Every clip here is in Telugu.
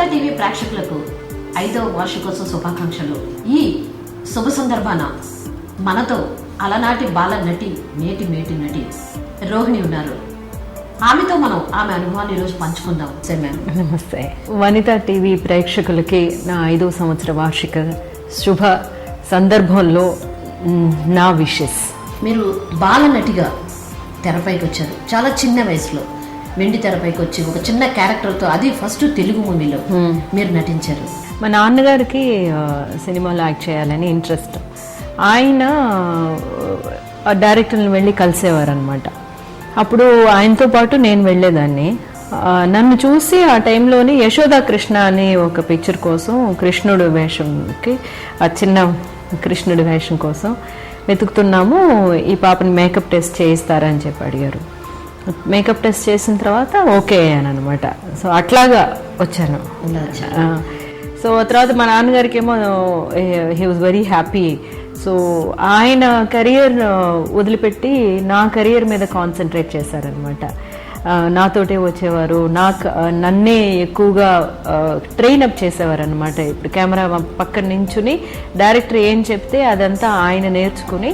వనితా టీవీ ప్రేక్షకులకు 5వ వార్షికోత్సవ శుభాకాంక్షలు. ఈ శుభ సందర్భాన మనతో అలనాటి బాల నటి నేటి మేటి నటి రోహిణి ఉన్నారు. ఆమెతో మనం ఆమె అనుభవాన్ని ఈరోజు పంచుకుందాం. నమస్తే. వనితా టీవీ ప్రేక్షకులకి నా 5వ సంవత్సర వార్షిక శుభ సందర్భంలో నా విషెస్. మీరు బాల నటిగా తెరపైకి వచ్చారు. చాలా చిన్న వయసులో వెండి తెరపైకి వచ్చి ఒక చిన్న క్యారెక్టర్తో, అది ఫస్ట్ తెలుగు మూవీలో మీరు నటించారు. మా నాన్నగారికి సినిమాలో యాక్ట్ చేయాలని ఇంట్రెస్ట్. ఆయన డైరెక్టర్ని వెళ్ళి కలిసేవారు అనమాట. అప్పుడు ఆయనతో పాటు నేను వెళ్ళేదాన్ని. నన్ను చూసి ఆ టైంలోని యశోదా కృష్ణ అనే ఒక పిక్చర్ కోసం కృష్ణుడు వేషంకి, ఆ చిన్న కృష్ణుడి వేషం కోసం వెతుకుతున్నాము, ఈ పాపని మేకప్ టెస్ట్ చేయిస్తారని చెప్పి అడిగారు. మేకప్ టెస్ట్ చేసిన తర్వాత ఓకే అని అనమాట. సో అట్లాగా వచ్చాను. సో తర్వాత మా నాన్నగారికి ఏమో he was very happy. So ఆయన కెరియర్ వదిలిపెట్టి నా కెరియర్ మీద కాన్సన్ట్రేట్ చేశారనమాట. నాతోటే వచ్చేవారు, నన్నే ఎక్కువగా ట్రైన్ అప్ చేసేవారు అనమాట. ఇప్పుడు కెమెరా పక్కన నించుని డైరెక్టర్ ఏం చెప్తే అదంతా ఆయన నేర్చుకుని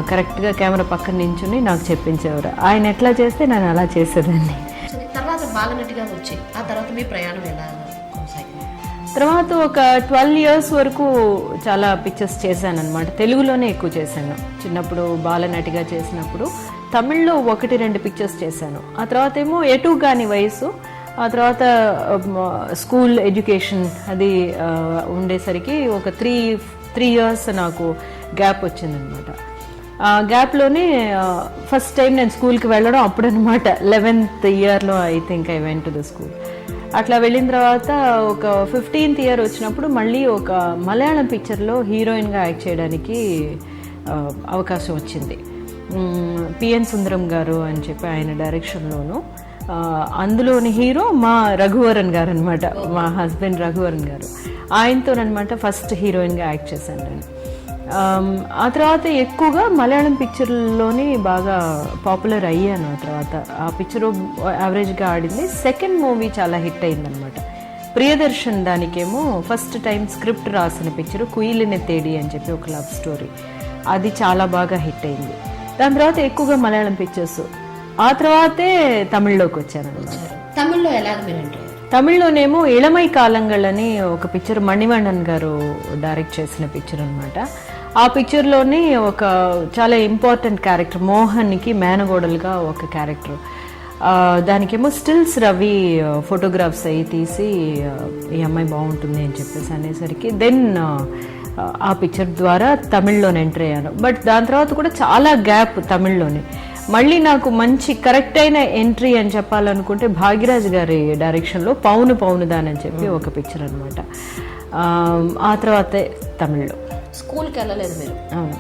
కరెక్ట్గా కెమెరా పక్కన నించుని నాకు చెప్పించేవారు. ఆయన ఎట్లా చేస్తే నేను అలా చేసేదాన్ని. తర్వాత బాలనటిగా వచ్చి ఆ తర్వాత మీ ప్రయాణం ఎలా కొనసాగింది? తర్వాత ఒక 12 years వరకు చాలా పిక్చర్స్ చేశాను అనమాట. తెలుగులోనే ఎక్కువ చేశాను. చిన్నప్పుడు బాలనటిగా చేసినప్పుడు తమిళ్లో 1-2 పిక్చర్స్ చేశాను. ఆ తర్వాత ఏమో ఎటు కాని వయసు. ఆ తర్వాత స్కూల్ ఎడ్యుకేషన్ అది ఉండేసరికి ఒక 3 years నాకు గ్యాప్ వచ్చిందనమాట. ఆ గ్యాప్లోనే ఫస్ట్ టైం నేను స్కూల్కి వెళ్ళడం అప్పుడనమాట. 11th yearలో I think I went to the school. అట్లా వెళ్ళిన తర్వాత ఒక 15th year వచ్చినప్పుడు మళ్ళీ ఒక మలయాళం పిక్చర్లో హీరోయిన్గా యాక్ట్ చేయడానికి అవకాశం వచ్చింది. పిఎన్ సుందరం గారు అని చెప్పి ఆయన డైరెక్షన్లోను. అందులోని హీరో మా రఘువరన్ గారు అనమాట, మా హస్బెండ్ రఘువరన్ గారు. ఆయనతోనమాట ఫస్ట్ హీరోయిన్గా యాక్ట్ చేశాను నేను. ఆ తర్వాత ఎక్కువగా మలయాళం పిక్చర్లోని బాగా పాపులర్ అయ్యాను. ఆ తర్వాత ఆ పిక్చర్ యావరేజ్గా ఆడింది. సెకండ్ మూవీ చాలా హిట్ అయిందనమాట. ప్రియదర్శన్ దానికేమో ఫస్ట్ టైం స్క్రిప్ట్ రాసిన పిక్చర్ కుయిలినె తేడి అని చెప్పి ఒక లవ్ స్టోరీ. అది చాలా బాగా హిట్ అయింది. దాని తర్వాత ఎక్కువగా మలయాళం పిక్చర్స్. ఆ తర్వాతే తమిళ్లోకి వచ్చాను అనమాట. తమిళ్లో ఎలాగ మీరంటే? తమిళ్లోనేమో ఇళమై కాలంగళని ఒక పిక్చర్ మణివణన్ గారు డైరెక్ట్ చేసిన పిక్చర్ అనమాట. ఆ పిక్చర్లోని ఒక చాలా ఇంపార్టెంట్ క్యారెక్టర్, మోహన్కి మేనగోడలుగా ఒక క్యారెక్టర్. దానికేమో స్టిల్స్ రవి ఫోటోగ్రాఫ్స్ అయ్యి తీసి ఈ అమ్మాయి బాగుంటుంది అని చెప్పేసి అనేసరికి దెన్ ఆ పిక్చర్ ద్వారా తమిళ్లోనే ఎంటర్ అయ్యాను. బట్ దాని తర్వాత కూడా చాలా గ్యాప్ తమిళ్లోనే. మళ్ళీ నాకు మంచి కరెక్ట్ అయిన ఎంట్రీ అని చెప్పాలనుకుంటే భాగ్యరాజ్ గారి డైరెక్షన్లో పౌను పౌనుదాన్ అని చెప్పి ఒక పిక్చర్ అనమాట. ఆ తర్వాతే తమిళ్లో. స్కూల్కి వెళ్ళలేదు మీరు? అవును.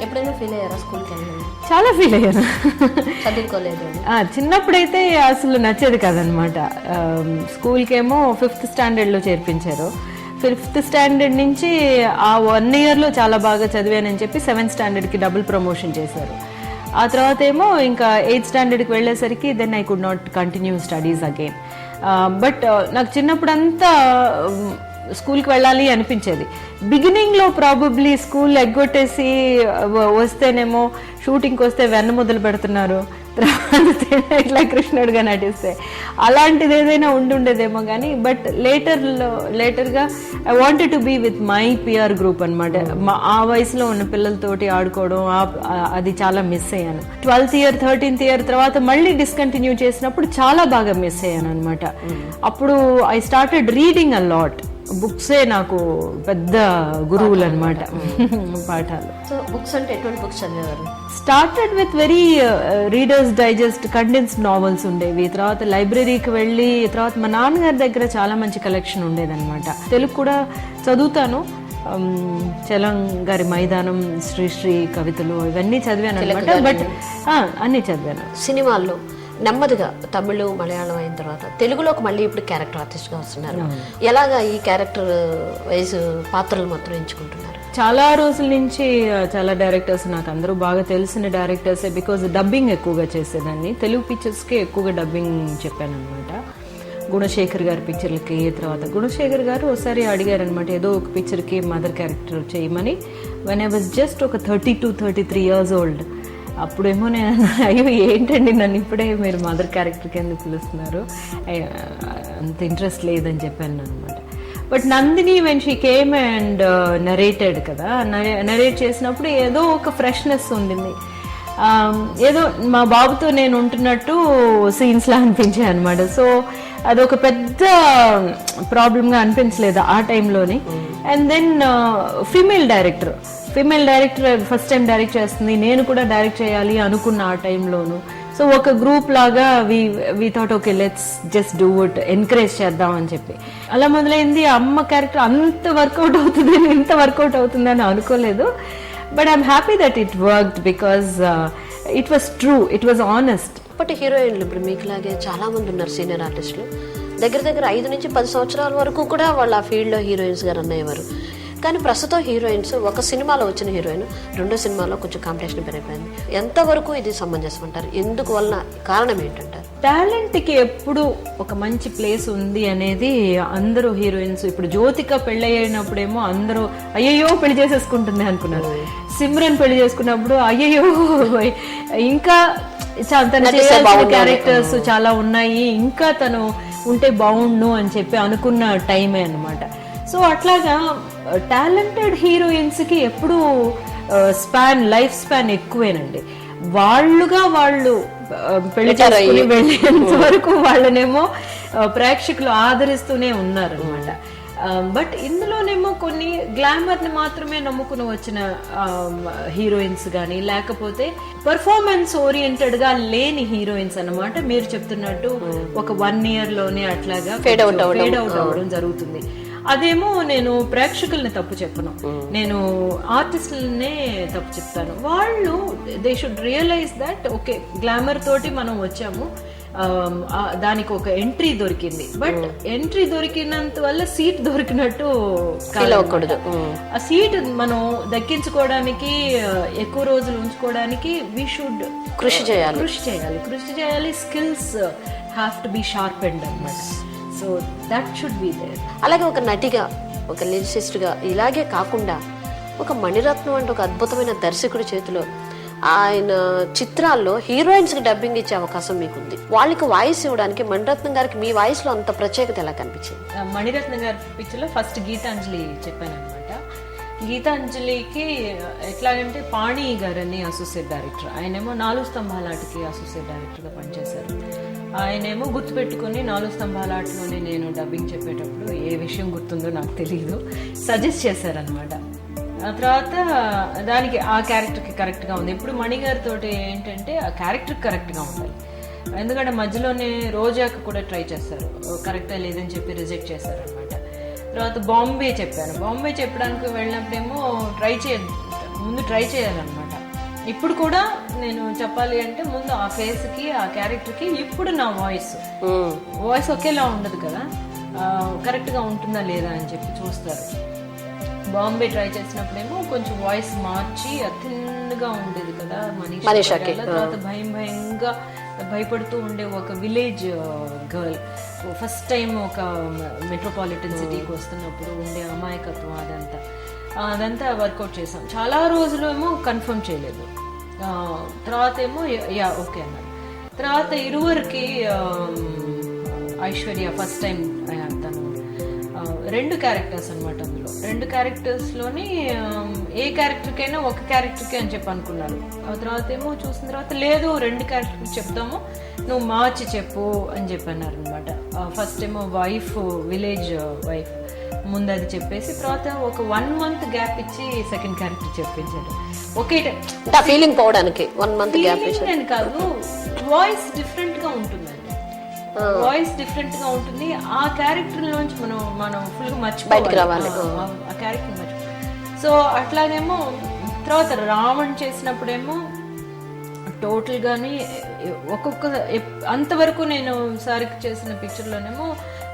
ఎప్పుడైనా ఫీల్ అయ్యారా స్కూల్కి వెళ్ళలేదు? చాలా ఫీల్ అయ్యాను. చదువుకోలేదు? చిన్నప్పుడైతే అసలు నచ్చేది కాదనమాట. స్కూల్కి ఏమో 5th standardలో చేర్పించారు. 5th standard నుంచి ఆ 1 yearలో చాలా బాగా చదివానని చెప్పి 7th standardకి డబుల్ ప్రమోషన్ చేశారు. ఆ తర్వాత ఏమో ఇంకా 8th standardకి వెళ్ళేసరికి then I could not continue studies again. But నాకు చిన్నప్పుడంతా స్కూల్కి వెళ్ళాలి అనిపించేది. బిగినింగ్లో ప్రాబబ్లీ స్కూల్ ఎగ్గొట్టేసి వస్తేనేమో షూటింగ్కి వస్తే వెన్న మొదలు పెడుతున్నారు, తర్వాత ఇట్లా కృష్ణుడిగా నటిస్తే అలాంటిది ఏదైనా ఉండేదేమో కానీ. బట్ లేటర్గా I wanted to be with my PR group అనమాట. ఆ వయసులో ఉన్న పిల్లలతోటి ఆడుకోవడం అది చాలా మిస్ అయ్యాను. 12th year 13th year తర్వాత మళ్ళీ డిస్కంటిన్యూ చేసినప్పుడు చాలా బాగా మిస్ అయ్యాను అనమాట. అప్పుడు I started reading a lot. బుక్సే నాకు పెద్ద గురువులు అనమాట, పాఠాలు. సో బుక్స్ అంటే ఎటువంటి బుక్స్ చదివేవారు? Started with very readers digest condensed novels ఉండేవి. తర్వాత లైబ్రరీకి వెళ్ళి, తర్వాత మా నాన్నగారి దగ్గర చాలా మంచి కలెక్షన్ ఉండేదన్నమాట. తెలుగు కూడా చదువుతాను. చలం గారి మైదానం, శ్రీశ్రీ కవితలు ఇవన్నీ చదివాను అనమాట. బట్ అన్నీ చదివాను. సినిమాల్లో నెమ్మదిగా తమిళ మలయాళం అయిన తర్వాత తెలుగులోకి మళ్ళీ ఇప్పుడు క్యారెక్టర్ ఆర్టిస్ట్గా వస్తున్నారు. ఎలాగా ఈ క్యారెక్టర్ వైజ్ పాత్రలు మాత్రం ఎంచుకుంటున్నారు? చాలా రోజుల నుంచి చాలా డైరెక్టర్స్, నాకు అందరూ బాగా తెలిసిన డైరెక్టర్సే. బికాజ్ డబ్బింగ్ ఎక్కువగా చేసేదాన్ని. తెలుగు పిక్చర్స్కే ఎక్కువగా డబ్బింగ్ చెప్పాను అనమాట. గుణశేఖర్ గారి పిక్చర్లకి. తర్వాత గుణశేఖర్ గారు ఒకసారి అడిగారనమాట ఏదో ఒక పిక్చర్కి మదర్ క్యారెక్టర్ చేయమని. వెన్ ఐ వాజ్ జస్ట్ ఒక 32-33 years old. అప్పుడేమో నేను అయ్యో ఏంటండి నన్ను ఇప్పుడే మీరు మదర్ క్యారెక్టర్కి ఎందుకు పిలుస్తున్నారు, అంత ఇంట్రెస్ట్ లేదని చెప్పాను అనమాట. But Nandini when she came and narrated కదా, నరేట్ చేసినప్పుడు ఏదో ఒక ఫ్రెష్నెస్ ఉండింది. ఏదో మా బాబుతో నేను ఉంటున్నట్టు సీన్స్లా అనిపించాయి అనమాట. సో అదొక పెద్ద ప్రాబ్లంగా అనిపించలేదు ఆ టైంలోని. And then female director first time direct చేస్తుంది, నేను కూడా డైరెక్ట్ చేయాలి అనుకున్న ఆ టైంలోను. సో ఒక గ్రూప్ లాగా we thought okay let's just do it, encourage చేద్దాం అని చెప్పి అలా మొదలైంది. అమ్మ క్యారెక్టర్ అంత వర్కౌట్ అవుతుంది, ఇంత వర్కౌట్ అవుతుందని అనుకోలేదు. But I'm happy that it worked because it was true, it was honest. ఇప్పటి హీరోయిన్లు ఇప్పుడు మీకులాగే చాలా మంది ఉన్నారు సీనియర్ ఆర్టిస్టులు, దగ్గర 5 నుంచి 10 సంవత్సరాల వరకు కూడా వాళ్ళు ఆ ఫీల్డ్లో హీరోయిన్స్గా రన్ అయ్యేవారు. కానీ ప్రస్తుతం హీరోయిన్స్ ఒక సినిమాలో వచ్చిన హీరోయిన్ రెండో సినిమాలో కొంచెం కాంపిటీషన్ పెరిగిపోయింది. ఎంతవరకు ఇది సమంజసం అంటారు? ఎందుకు వలన కారణం ఏంటంటారు? టాలెంట్కి ఎప్పుడు ఒక మంచి ప్లేస్ ఉంది అనేది అందరూ హీరోయిన్స్. ఇప్పుడు జ్యోతిక పెళ్లి అయినప్పుడేమో అందరూ అయ్యయ్యో పెళ్లి చేసేసుకుంటుంది అనుకున్నారు. సిమ్రన్ పెళ్లి చేసుకున్నప్పుడు అయ్యయ్యో ఇంకా తను చేయాల్సిన క్యారెక్టర్స్ చాలా ఉన్నాయి, ఇంకా తను ఉంటే బాగుండు అని చెప్పి అనుకున్న టైమే అనమాట. సో అట్లాగా టాలెంటెడ్ హీరోయిన్స్ కి ఎప్పుడు లైఫ్ స్పాన్ ఎక్కువేనండి. వాళ్ళు పెళ్లి చేసుకుని వెళ్ళేంత వరకు వాళ్ళనేమో ప్రేక్షకులు ఆదరిస్తూనే ఉన్నారు అనమాట. బట్ ఇందులోనేమో కొన్ని గ్లామర్ ని మాత్రమే నమ్ముకుని వచ్చిన హీరోయిన్స్ గానీ, లేకపోతే పర్ఫార్మెన్స్ ఓరియంటెడ్ గా లేని హీరోయిన్స్ అన్నమాట. మీరు చెప్తున్నట్టు ఒక 1 year లోనే అట్లాగా ఫేడ్ అవుట్ అవ్వడం జరుగుతుంది. అదేమో నేను ప్రేక్షకుల్ని తప్పు చెప్పను, నేను ఆర్టిస్టులనే తప్పు చెప్తాను. వాళ్ళు they should realize that okay glamour తోటి మనం వచ్చాము, దానికి ఒక ఎంట్రీ దొరికింది. బట్ ఎంట్రీ దొరికినంత వల్ల సీట్ దొరికినట్టు కాకూడదు. ఆ సీట్ మనం దక్కించుకోవడానికి, ఎక్కువ రోజులు ఉంచుకోవడానికి వి షుడ్ కృషి చేయాలి. Skills have to be sharpened అన్నమాట. So that should be there. అలాగే ఒక నటిగా, ఒక లిరిసిస్ట్గా ఇలాగే కాకుండా ఒక మణిరత్నం అంటే ఒక అద్భుతమైన దర్శకుడి చేతిలో ఆయన చిత్రాల్లో హీరోయిన్స్కి డబ్బింగ్ ఇచ్చే అవకాశం మీకుంది. వాళ్ళకి వాయిస్ ఇవ్వడానికి మణిరత్నం గారికి మీ వాయిస్లో అంత ప్రత్యేకత ఎలా కనిపించింది? మణిరత్నం గారి పిక్చర్లో ఫస్ట్ గీతాంజలి చెప్పాను అనమాట. గీతాంజలికి ఎట్లాగంటే పాణి గారని అసోసియేట్ డైరెక్టర్, ఆయనేమో 4 స్తంభాల ఆటకి అసోసియేట్ డైరెక్టర్గా పనిచేశారు. ఆయనేమో గుర్తుపెట్టుకుని 4 స్తంభాల ఆటలోనే నేను డబ్బింగ్ చెప్పేటప్పుడు ఏ విషయం గుర్తుందో నాకు తెలియదు, సజెస్ట్ చేశారనమాట. ఆ తర్వాత దానికి ఆ క్యారెక్టర్కి కరెక్ట్గా ఉంది. ఇప్పుడు మణిగారితో ఏంటంటే ఆ క్యారెక్టర్ కరెక్ట్గా ఉండాలి. ఎందుకంటే మధ్యలోనే రోజాకు కూడా ట్రై చేస్తారు, కరెక్టా లేదని చెప్పి రిజెక్ట్ చేశారనమాట. తర్వాత బాంబే చెప్పడానికి వెళ్ళినప్పుడేమో ముందు ట్రై చేయాలన్నమాట. ఇప్పుడు కూడా నేను చెప్పాలి అంటే ముందు ఆ ఫేస్కి, ఆ క్యారెక్టర్కి ఇప్పుడు నా వాయిస్ ఒకేలా ఉండదు కదా, కరెక్ట్గా ఉంటుందా లేదా అని చెప్పి చూస్తారు. బాంబే ట్రై చేసినప్పుడేమో కొంచెం వాయిస్ మార్చి థిన్గా ఉండేది కదా మనీషాకి. తర్వాత భయంగా భయపడుతూ ఉండే ఒక విలేజ్ గర్ల్, ఫస్ట్ టైం ఒక మెట్రోపాలిటన్ సిటీకి వస్తున్నప్పుడు ఉండే అమాయకత్వం, అదంతా వర్కౌట్ చేసాం. చాలా రోజులు ఏమో కన్ఫర్మ్ చేయలేదు, తర్వాత ఏమో ఓకే అన్నారు. తర్వాత ఇరువురికి ఐశ్వర్య ఫస్ట్ టైం తను 2 క్యారెక్టర్స్ అనమాట. అందులో 2 క్యారెక్టర్స్లోని ఏ క్యారెక్టర్కైనా ఒక క్యారెక్టర్కి అని చెప్పి అనుకున్నారు. ఆ తర్వాత ఏమో చూసిన తర్వాత లేదు 2 క్యారెక్టర్కి చెప్తాము, నువ్వు మార్చి చెప్పు అని చెప్పి అన్నారు అనమాట. ఫస్ట్ ఏమో విలేజ్ వైఫ్ ముందు అది చెప్పేసి, తర్వాత ఒక 1 month గ్యాప్ ఇచ్చి సెకండ్ క్యారెక్టర్ చెప్పించారు. ఒకే ఫీలింగ్ పోవడానికి 1 month గ్యాప్ అని కాదు, వాయిస్ డిఫరెంట్ గా ఉంటుందండి. వాయిస్ డిఫరెంట్ గా ఉంటుంది. ఆ క్యారెక్టర్ నుంచి మనం ఫుల్ గా మర్చిపోవాలి, ఆ క్యారెక్టర్ మర్చిపోవాలి. సో అట్లాగేమో తర్వాత రావణ్ చేసినప్పుడేమో టోటల్ గాని అంతవరకు నేను సారి చేసిన పిక్చర్లోనేమో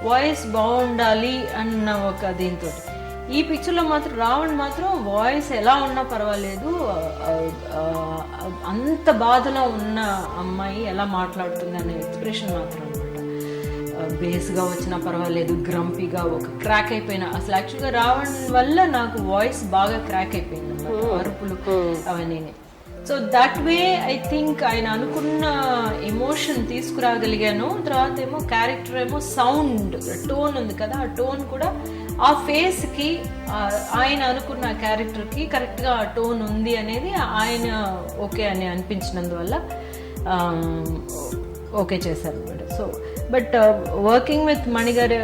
వాయిస్ బాగుండాలి అన్న ఒక దీంతో, ఈ పిక్చర్లో మాత్రం రావణ్ మాత్రం వాయిస్ ఎలా ఉన్నా పర్వాలేదు, అంత బాధలో ఉన్న అమ్మాయి ఎలా మాట్లాడుతుంది అనే ఎక్స్ప్రెషన్ మాత్రం అనమాట. బేస్గా వచ్చినా పర్వాలేదు, గ్రంపీగా ఒక క్రాక్ అయిపోయినా, అసలు యాక్చువల్గా రావడం వల్ల నాకు వాయిస్ బాగా క్రాక్ అయిపోయింది అన్నమాట, అరుపులు అవన్నీ. So that way I think ఆయన అనుకున్న ఎమోషన్ తీసుకురాగలిగాను. తర్వాత ఏమో క్యారెక్టర్ ఏమో సౌండ్ టోన్ ఉంది కదా, ఆ టోన్ కూడా ఆ ఫేస్కి ఆయన అనుకున్న క్యారెక్టర్కి కరెక్ట్గా ఆ టోన్ ఉంది అనేది ఆయన ఓకే అని అనిపించినందువల్ల ఓకే చేశారు అనమాట. సో బట్ వర్కింగ్ విత్ మణిగారు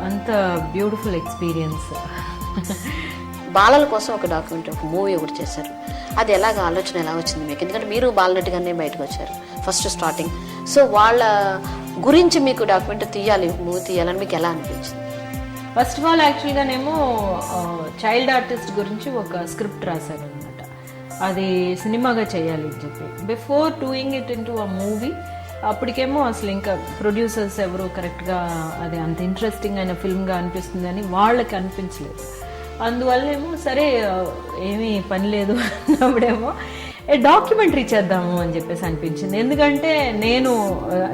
అంత బ్యూటిఫుల్ ఎక్స్పీరియన్స్. బాలల కోసం ఒక డాక్యుమెంటరీ, ఒక మూవీ ఒకటి చేశారు. అది ఎలాగ ఆలోచన ఎలా వచ్చింది మీకు? ఎందుకంటే మీరు బాలనటిగానే బయటకు వచ్చారు ఫస్ట్ స్టార్టింగ్. సో వాళ్ళ గురించి మీకు డాక్యుమెంటరీ తీయాలి, మూవీ తీయాలని మీకు ఎలా అనిపించింది? ఫస్ట్ ఆఫ్ ఆల్ యాక్చువల్గానేమో చైల్డ్ ఆర్టిస్ట్ గురించి ఒక స్క్రిప్ట్ రాశారనమాట. అది సినిమాగా చేయాలి అని చెప్పి. Before doing it into a movie అప్పటికేమో అసలు ఇంకా ప్రొడ్యూసర్స్ ఎవరు కరెక్ట్గా అది అంత ఇంట్రెస్టింగ్ అయిన ఫిల్మ్గా అనిపిస్తుంది అని వాళ్ళకి అనిపించలేదు. అందువల్ల ఏమో సరే ఏమీ పని లేదు అన్నప్పుడేమో డాక్యుమెంటరీ చేద్దాము అని చెప్పేసి అనిపించింది. ఎందుకంటే నేను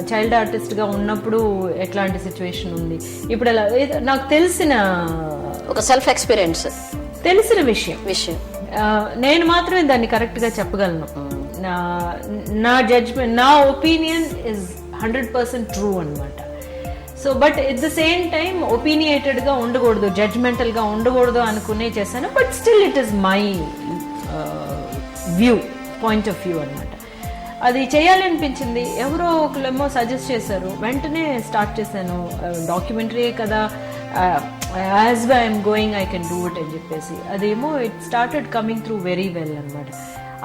చైల్డ్ ఆర్టిస్ట్గా ఉన్నప్పుడు ఎట్లాంటి సిచ్యువేషన్ ఉంది, ఇప్పుడు ఎలా నాకు తెలిసిన ఒక సెల్ఫ్ ఎక్స్పీరియన్స్, తెలిసిన విషయం నేను మాత్రమే దాన్ని కరెక్ట్గా చెప్పగలను. నా జడ్జ్మెంట్, నా ఒపీనియన్ ఇస్ 100% ట్రూ అనమాట. So but at the same time ఒపీనియేటెడ్గా ఉండకూడదు, జడ్జ్మెంటల్గా ఉండకూడదు అనుకునే చేశాను. But still it is my point of view అనమాట. అది చేయాలి అనిపించింది. ఎవరో ఒకళ్ళేమో సజెస్ట్ చేశారు, వెంటనే స్టార్ట్ చేశాను. డాక్యుమెంటరీ కదా, as why I'm going I can do it అని చెప్పేసి అదేమో it started coming through very well అనమాట.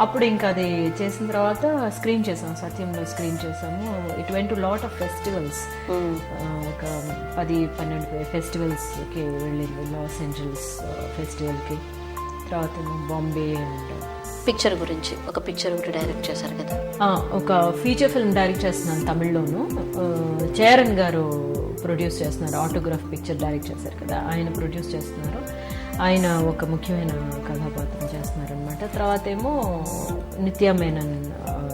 అప్పుడు ఇంకా అది చేసిన తర్వాత స్క్రీన్ చేసాము, సత్యంలో స్క్రీన్ చేసాము. It went to lot of festivals, ఒక 10-12 ఫెస్టివల్స్కి వెళ్ళింది. లాస్ ఏంజల్స్ ఫెస్టివల్కి, తర్వాత బాంబే. అండ్ పిక్చర్ గురించి ఒక పిక్చర్ ఒకటి డైరెక్ట్ చేశారు కదా? ఒక ఫీచర్ ఫిల్మ్ డైరెక్ట్ చేస్తున్నాను తమిళ్లోను. చేరన్ గారు ప్రొడ్యూస్ చేస్తున్నారు. ఆటోగ్రాఫ్ పిక్చర్ డైరెక్ట్ చేశారు కదా, ఆయన ప్రొడ్యూస్ చేస్తున్నారు. ఆయన ఒక ముఖ్యమైన కథాపాత్రం చేస్తున్నారు అనమాట. తర్వాత ఏమో నిత్యా మేనన్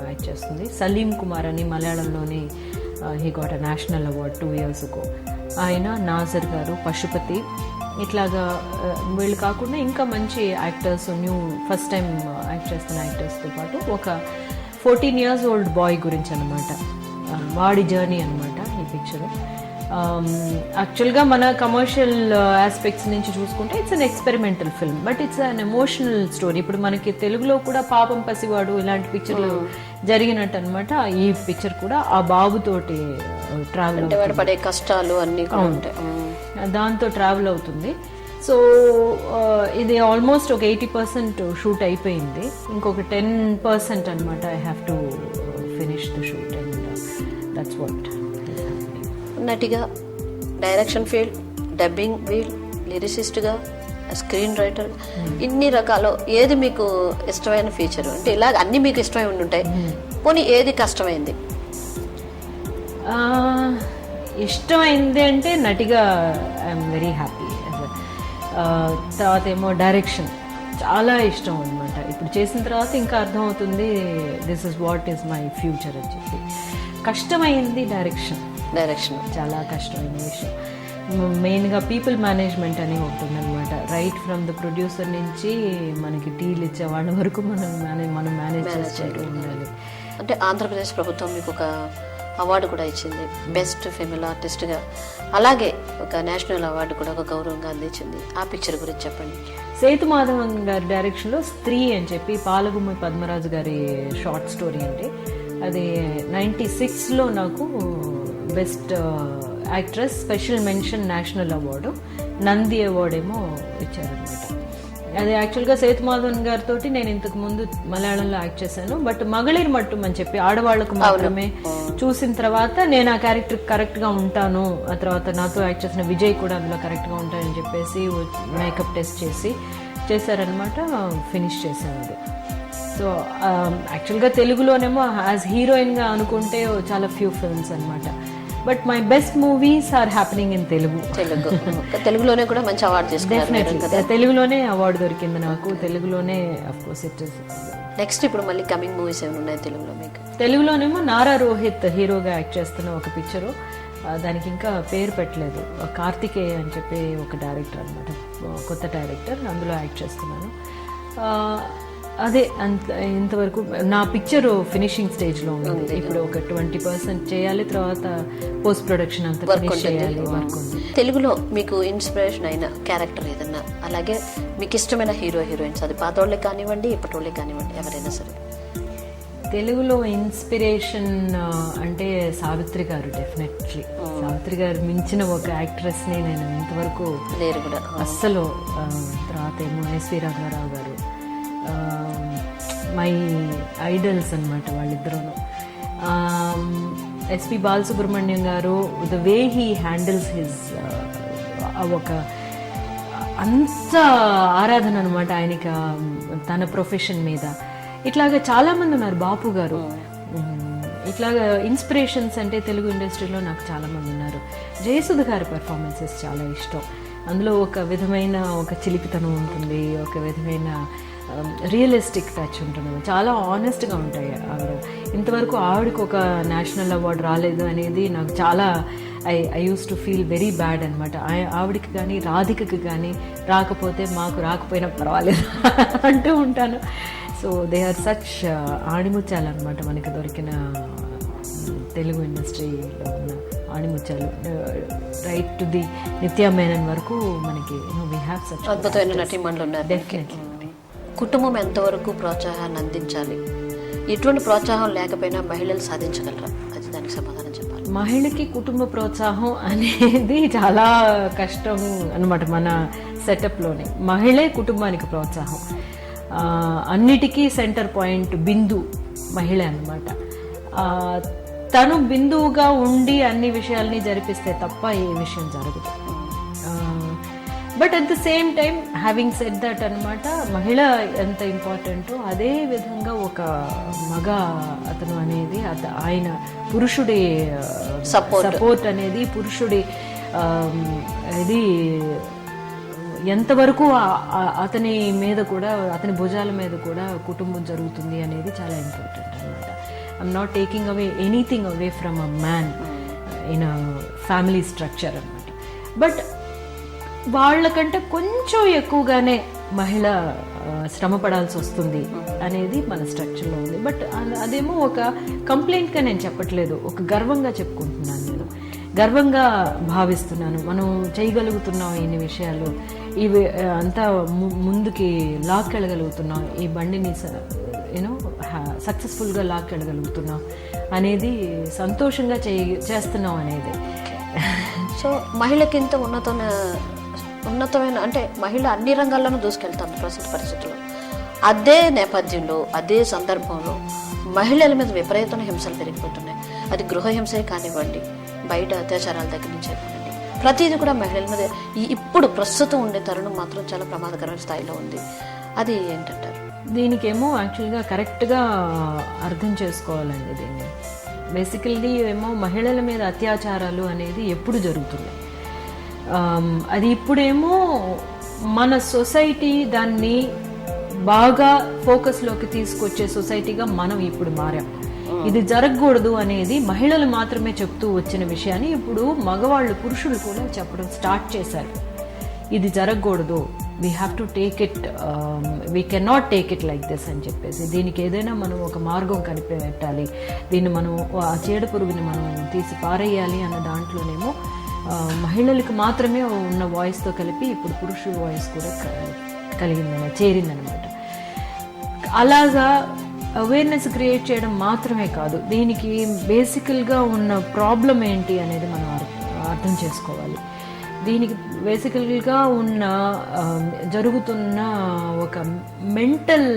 యాక్ట్ చేస్తుంది. సలీం కుమార్ అని మలయాళంలోని he got a national award 2 years ago. ఆయన, నాజర్ గారు, పశుపతి, ఇట్లాగా వీళ్ళు కాకుండా ఇంకా మంచి actors, new first time act చేస్తున్న యాక్టర్స్తో పాటు ఒక 14 years old బాయ్ గురించి అనమాట, వాడి జర్నీ అనమాట ఈ పిక్చర్. యాక్చువల్గా మన కమర్షియల్ ఆస్పెక్ట్స్ నుంచి చూసుకుంటే it's an experimental film, but it's an emotional story. ఇప్పుడు మనకి తెలుగులో కూడా పాపం పసివాడు ఇలాంటి పిక్చర్లు జరిగినట్టు అనమాట. ఈ పిక్చర్ కూడా ఆ బాబుతోటి ట్రావెల్, పడే కష్టాలు అన్ని దాంతో ట్రావెల్ అవుతుంది. సో ఇది ఆల్మోస్ట్ ఒక 80% షూట్ అయిపోయింది. ఇంకొక 10% అనమాట I have to finish the shoot and that's what. నటిగా, డైరెక్షన్ ఫీల్డ్, డబ్బింగ్ ఫీల్డ్, లిరిసిస్ట్గా, స్క్రీన్ రైటర్, ఇన్ని రకాలు ఏది మీకు ఇష్టమైన ఫీచర్? అంటే ఇలా అన్ని మీకు ఇష్టమై ఉండుంటాయి, పోనీ ఏది కష్టమైంది? ఇష్టమైంది అంటే నటిగా ఐఎమ్ వెరీ హ్యాపీ. తర్వాత ఏమో డైరెక్షన్ చాలా ఇష్టం అనమాట. ఇప్పుడు చేసిన తర్వాత ఇంకా అర్థమవుతుంది this is what is my future అని చెప్పి. కష్టమైంది డైరెక్షన్ చాలా కష్టమైన విషయం. మెయిన్గా పీపుల్ మేనేజ్మెంట్ అని ఉంటుందన్నమాట. రైట్ ఫ్రమ్ ద ప్రొడ్యూసర్ నుంచి మనకి టీలు ఇచ్చే వాళ్ళ వరకు మనం మేనేజ్ చేస్తూ ఉండాలి. అంటే ఆంధ్రప్రదేశ్ ప్రభుత్వం మీకు ఒక అవార్డు కూడా ఇచ్చింది బెస్ట్ ఫీమేల్ ఆర్టిస్ట్గా, అలాగే ఒక నేషనల్ అవార్డు కూడా ఒక గౌరవంగా అందించింది. ఆ పిక్చర్ గురించి చెప్పండి. సేతు మాధవన్ గారి డైరెక్షన్లో స్త్రీ అని చెప్పి పాలగుమ్మి పద్మరాజు గారి షార్ట్ స్టోరీ అండి. అది 96లో నాకు best actress special mention national award, Nandi award ఏమో ఇచ్చారనమాట. అది యాక్చువల్గా సేతుమాధవన్ గారితో నేను ఇంతకు ముందు మలయాళంలో యాక్ట్ చేశాను. బట్ మகளிర్ మట్టుం అని చెప్పి ఆడవాళ్లకు మాత్రమే చూసిన తర్వాత నేను ఆ క్యారెక్టర్ కరెక్ట్గా ఉంటాను, ఆ తర్వాత నాతో యాక్ట్ చేసిన విజయ్ కూడా అందులో కరెక్ట్గా ఉంటానని చెప్పేసి మేకప్ టెస్ట్ చేశారనమాట. ఫినిష్ చేశాను అది. సో యాక్చువల్గా తెలుగులోనేమో యాజ్ హీరోయిన్గా అనుకుంటే చాలా ఫ్యూ ఫిల్మ్స్ అనమాట. But my best movies are happening in తెలుగులోనే కూడా మంచి అవార్డు డెఫినెట్లీ తెలుగులోనే అవార్డు దొరికింది నాకు. తెలుగులోనే of course it is. Next ఇప్పుడు మళ్ళీ కమింగ్ మూవీస్ ఏమైనా ఉన్నాయి తెలుగులో మీకు? తెలుగులోనేమో నారా రోహిత్ హీరోగా యాక్ట్ చేస్తున్న ఒక పిక్చరు దానికి ఇంకా పేరు పెట్టలేదు. కార్తికేయ అని చెప్పి ఒక డైరెక్టర్ అనమాట, కొత్త డైరెక్టర్, అందులో యాక్ట్ చేస్తున్నాను. అదే ఇంతవరకు నా పిక్చర్ ఫినిషింగ్ స్టేజ్లో ఉంది. ఇప్పుడు ఒక 20% చేయాలి, తర్వాత పోస్ట్ ప్రొడక్షన్ అంతా ఫినిష్ చేయాలి, వర్క్ ఉంది. తెలుగులో మీకు ఇన్స్పిరేషన్ అయిన క్యారెక్టర్ ఏదన్నా, అలాగే మీకు ఇష్టమైన హీరోయిన్స్, అది పాతోళ్ళే కానివ్వండి ఇప్పటోళ్ళే కానివ్వండి, ఎవరైనా సరే. తెలుగులో ఇన్స్పిరేషన్ అంటే సావిత్రి గారు. డెఫినెట్లీ సావిత్రి గారు మించిన ఒక యాక్ట్రెస్ని నేను ఇంతవరకు లేరు కూడా అస్సలు. తర్వాత ఏమో ఎస్వి రంగారావు గారు మై ఐడల్స్ అనమాట వాళ్ళిద్దరూను. ఎస్పి బాలసుబ్రహ్మణ్యం గారు, the way he handles his ఒక అంత ఆరాధన అనమాట ఆయనకి తన ప్రొఫెషన్ మీద. ఇట్లాగా చాలామంది ఉన్నారు, బాపు గారు. ఇట్లాగా ఇన్స్పిరేషన్స్ అంటే తెలుగు ఇండస్ట్రీలో నాకు చాలామంది ఉన్నారు. జయసుధ గారి పెర్ఫార్మెన్సెస్ చాలా ఇష్టం. అందులో ఒక విధమైన ఒక చిలిపితనం ఉంటుంది, ఒక విధమైన రియలిస్టిక్ టచ్ ఉంటుంది, చాలా ఆనెస్ట్గా ఉంటాయి ఆవిడ. ఇంతవరకు ఆవిడకి ఒక నేషనల్ అవార్డు రాలేదు అనేది నాకు చాలా I use to feel very bad అనమాట. ఆవిడకి కానీ రాధికకి కానీ రాకపోతే మాకు రాకపోయినా పర్వాలేదు అంటూ ఉంటాను. సో దే ఆర్ సచ్ ఆణిముత్యాలు అనమాట మనకి దొరికిన తెలుగు ఇండస్ట్రీలో ఉన్న ఆణిముత్యాలు. రైట్ టు ది నిత్యా మేనన్ వరకు మనకి వీ హ్యావ్ సచ్ అద్భుతమైన నటీమణులు ఉన్నారు. డెఫినెట్లీ. కుటుంబం ఎంతవరకు ప్రోత్సాహాన్ని అందించాలి? ఎటువంటి ప్రోత్సాహం లేకపోయినా మహిళలు సాధించగలరా? అది దానికి సమాధానం చెప్పాలి. మహిళకి కుటుంబ ప్రోత్సాహం అనేది చాలా కష్టం అనమాట మన సెటప్లోనే. మహిళే కుటుంబానికి ప్రోత్సాహం, అన్నిటికీ సెంటర్ పాయింట్ బిందు మహిళ అనమాట. తను బిందువుగా ఉండి అన్ని విషయాల్ని జరిపిస్తే తప్ప ఏ విషయం జరగదు. But at the same time having said that అనమాట, మహిళ ఎంత ఇంపార్టెంటో అదే విధంగా ఒక మగ అతను అనేది ఆయన పురుషుడి సపోర్ట్ అనేది, పురుషుడి ఇది ఎంతవరకు అతని మీద కూడా, అతని భుజాల మీద కూడా కుటుంబం జరుగుతుంది అనేది చాలా ఇంపార్టెంట్ అనమాట. I'm not taking away anything away from a man in a family structure అనమాట. బట్ వాళ్ళకంటే కొంచెం ఎక్కువగానే మహిళ శ్రమ పడాల్సి వస్తుంది అనేది మన స్ట్రక్చర్లో ఉంది. బట్ అదేమో ఒక కంప్లైంట్గా నేను చెప్పట్లేదు, ఒక గర్వంగా చెప్పుకుంటున్నాను. నేను గర్వంగా భావిస్తున్నాను. మనం చేయగలుగుతున్నాం ఇన్ని విషయాలు, ఇవి అంతా ముందుకి లాక్కెళ్ళగలుగుతున్నాం, ఈ బండిని సక్సెస్ఫుల్గా లాక్కెళ్ళగలుగుతున్నాం అనేది, సంతోషంగా చేస్తున్నాం అనేది. సో మహిళకి ఇంత ఉన్నతమైన అంటే మహిళ అన్ని రంగాల్లోనూ దూసుకెళ్తాను ప్రస్తుత పరిస్థితుల్లో. అదే నేపథ్యంలో, అదే సందర్భంలో మహిళల మీద విపరీతమైన హింసలు పెరిగిపోతున్నాయి. అది గృహ హింసే కానివ్వండి, బయట అత్యాచారాల దగ్గర నుంచే కానివ్వండి, ప్రతిదీ కూడా మహిళల మీద ఇప్పుడు ప్రస్తుతం ఉండే తరుణం మాత్రం చాలా ప్రమాదకరమైన స్థాయిలో ఉంది. అది ఏంటంటారు? దీనికేమో యాక్చువల్గా కరెక్ట్గా అర్థం చేసుకోవాలండి దీన్ని. బేసికల్లీ ఏమో మహిళల మీద అత్యాచారాలు అనేది ఎప్పుడు జరుగుతున్నాయి, అది ఇప్పుడేమో మన సొసైటీ దాన్ని బాగా ఫోకస్లోకి తీసుకొచ్చే సొసైటీగా మనం ఇప్పుడు మారాం. ఇది జరగకూడదు అనేది మహిళలు మాత్రమే చెప్తూ వచ్చిన విషయాన్ని ఇప్పుడు మగవాళ్ళు, పురుషులు కూడా చెప్పడం స్టార్ట్ చేశారు. ఇది జరగకూడదు, we have to take it, we can not take it like this అని చెప్పేసి, దీనికి ఏదైనా మనం ఒక మార్గం కనిపెట్టాలి, దీన్ని మనం ఆ చీడ పురుగుని మనం తీసి పారేయాలి అన్న దాంట్లోనేమో మహిళలకు మాత్రమే ఉన్న వాయిస్తో కలిపి ఇప్పుడు పురుషుల వాయిస్ కూడా చేరిందనమాట. అలాగా అవేర్నెస్ క్రియేట్ చేయడం మాత్రమే కాదు, దీనికి బేసికల్గా ఉన్న ప్రాబ్లం ఏంటి అనేది మనం అర్థం చేసుకోవాలి. దీనికి బేసికల్గా ఉన్న జరుగుతున్న ఒక మెంటల్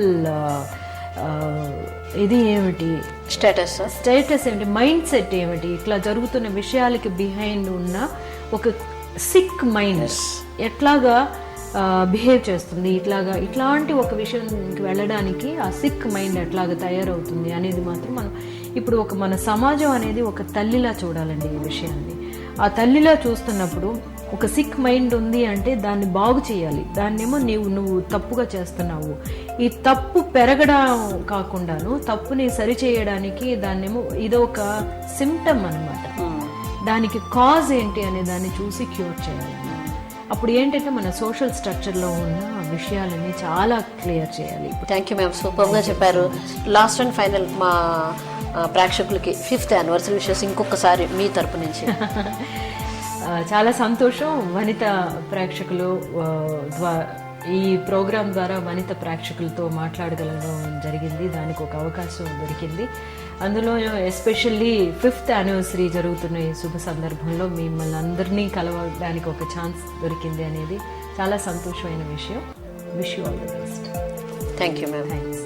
ఇది ఏమిటి, స్టేటస్ ఏమిటి, మైండ్ సెట్ ఏమిటి, ఇట్లా జరుగుతున్న విషయాలకి బిహైండ్ ఉన్న ఒక సిక్ మైండ్ ఎట్లాగా బిహేవ్ చేస్తుంది, ఇట్లాంటి ఒక విషయానికి వెళ్ళడానికి ఆ సిక్ మైండ్ ఎట్లాగా తయారవుతుంది అనేది మాత్రం మనం ఇప్పుడు మన సమాజం అనేది ఒక తల్లిలా చూడాలండి ఈ విషయాన్ని. ఆ తల్లిలా చూస్తున్నప్పుడు ఒక సిక్ మైండ్ ఉంది అంటే దాన్ని బాగు చేయాలి. దాన్నేమో నువ్వు తప్పుగా చేస్తున్నావు, ఈ తప్పు పెరగడం కాకుండాను తప్పుని సరిచేయడానికి దాన్నేమో ఇదొక సిమ్టమ్ అనమాట. దానికి కాజ్ ఏంటి అనే దాన్ని చూసి క్యూర్ చేయాలన్నమాట. అప్పుడు ఏంటంటే మన సోషల్ స్ట్రక్చర్లో ఉన్న విషయాలని చాలా క్లియర్ చేయాలి. థ్యాంక్ యూ మ్యామ్, సూపర్గా చెప్పారు. లాస్ట్ అండ్ ఫైనల్ మా ప్రేక్షకులకి 5th యానివర్సరీ విషెస్ ఇంకొకసారి మీ తరపు నుంచి. చాలా సంతోషం. వనిత ప్రేక్షకులు ఈ ప్రోగ్రాం ద్వారా వనిత ప్రేక్షకులతో మాట్లాడగలగడం జరిగింది. దానికి ఒక అవకాశం దొరికింది. అందులో ఎస్పెషల్లీ 5th యానివర్సరీ జరుగుతున్న ఈ శుభ సందర్భంలో మిమ్మల్ని అందరినీ కలవడానికి ఒక ఛాన్స్ దొరికింది అనేది చాలా సంతోషమైన విషయం. Wish you all the best. Thank you ma'am. Thanks.